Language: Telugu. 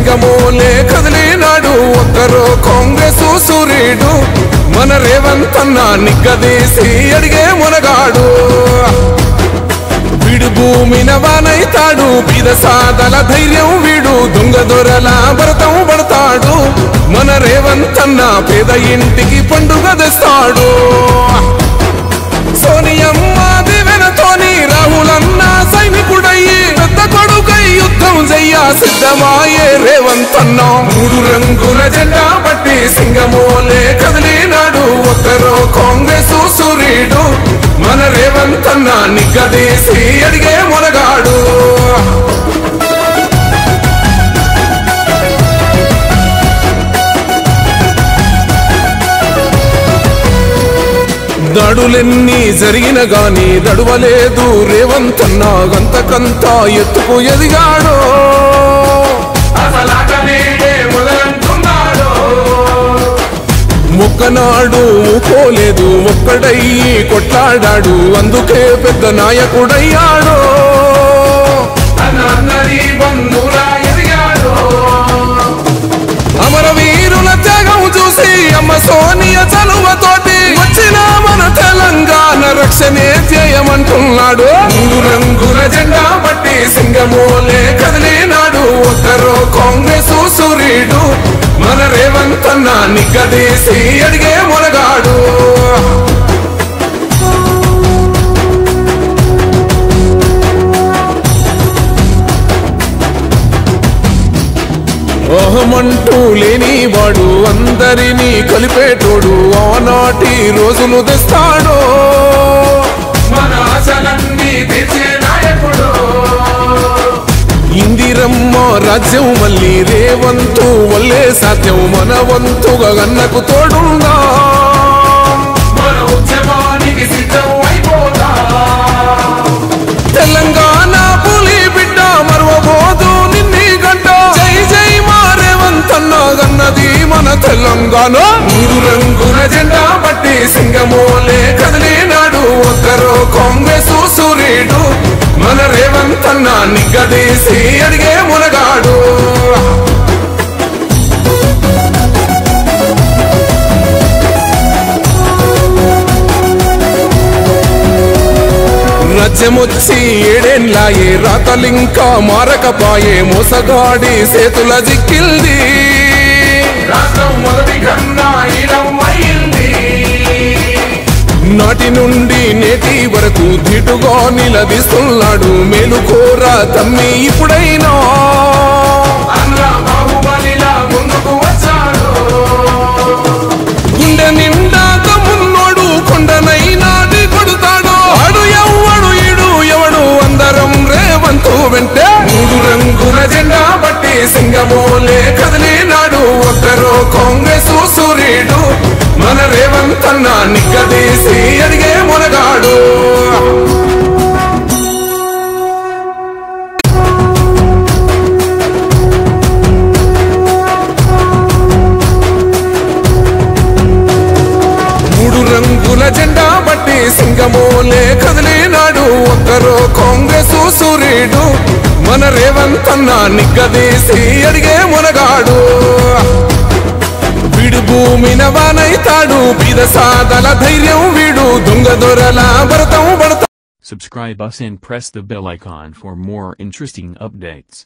సింగమోలే కదిలినాడు ఒక్కరో కాంగ్రెస్ సూర్యుడు మన రేవంత్ అన్న నిగ్గదీసి అడిగే మునగాడు వీడు భూమిన వానైతాడు బీద సాదల ధైర్యం వీడు దొంగ దొరల భరతం పడతాడు మన రేవంత్ అన్న పేద ఇంటికి పండుగ తెస్తాడు సోనియమ్మ దివెనతోని రాహులన్న సైనికుడయ్యి పెద్ద కొడుకై యుద్ధం చెయ్య సిద్ధమాయే రేవంత్ అన్న మూడు రంగుల జెండా పట్టి సింగమోలే కదిలినాడు ఒక్కరో కాంగ్రెస్ సూర్యుడు మన రేవంత్ అన్న నిగ్గదీసి అడిగే మునగాడు దాడులెన్ని జరిగిన గాని దడువలేదు రేవంత్ అన్న గంతకంతా ఎత్తుకు ఎదిగాడు ఒక్కనాడు ఊకోలేదు ఒక్కడయ్యి కొట్లాడాడు అందుకే పెద్ద నాయకుడయ్యాడు అమరవీరుల త్యాగం చూసి అమ్మ సోనియ చలువతోటి వచ్చిన మన తెలంగాణ రక్షణే చేయమంటున్నాడు మూడు రంగుల జెండా పట్టి సింగమోలే కదిలినాడు ఒక్కరో కాంగ్రెస్ సూర్యుడు మన రేవంత్ అన్న నిగ్గదీసి అడిగే మునగాడు ఓహమంటూ లేనివాడు అందరినీ కలిపేటోడు ఆనాటి రోజులు తెస్తాడు మన ఆశలన్నీ తీర్చే నాయకుడు ఇందిరమ్మ రాజ్యం మళ్ళీ రేవంతు వల్లే సాధ్యం మన వంతుగా గన్నకు తోడుందా మన ఉద్యమానికి సిద్ధం అయిపోతా తెలంగాణ పులి బిడ్డ మరువబోదు నిన్ని గంట జై జై మా రేవంత్ అన్న గన్నది మన తెలంగాణ మూడు రంగుల జెండా పట్టి సింగమోలే కదిలినాడు ఒక్కరో కాంగ్రెస్ సూర్యుడు మన రేవంత్ అన్న నిగ్గదీసి అడిగే మునగాడు రాజ్యమొచ్చి ఏడేండ్లాయే రాతలింకా మారకపాయే మోసగాడి సేతుల జిక్కిల్ది రాష్ట్రం మొదటి కన్నా ఇలమైంది నాటి నుండి నేటి వరకు ధీటుగా నిలదీస్తున్నాడు మేలుకోర తమ్మి ఇప్పుడైనా బాహుబలిలా ముందుకు వచ్చాడు గుండె నిండా తమ్మున్నోడు కొండనైనా కొడుతాడు ఆడు ఎవడు ఈడు ఎవడు అందరం రేవంతు వెంటే మూడు రంగుల జెండా పట్టి సింగమోలే కదిలినాడు ఒక్కరో కాంగ్రెస్ సూర్యుడు మన రేవంత్ అన్న నిగ్గదీసి అడిగే మునగాడు మూడు రంగుల జెండా పట్టి సింగమోలే కదిలినాడు ఒక్కరో కాంగ్రెస్ సూర్యుడు మన రేవంత్ అన్న నిగ్గదీసి అడిగే మునగాడు వీడు భూమిన వానైతాడు బీద సాదల ధైర్యం వీడు దొంగ దొరల భరతం పడతాడు Subscribe us and press the bell icon for more interesting updates.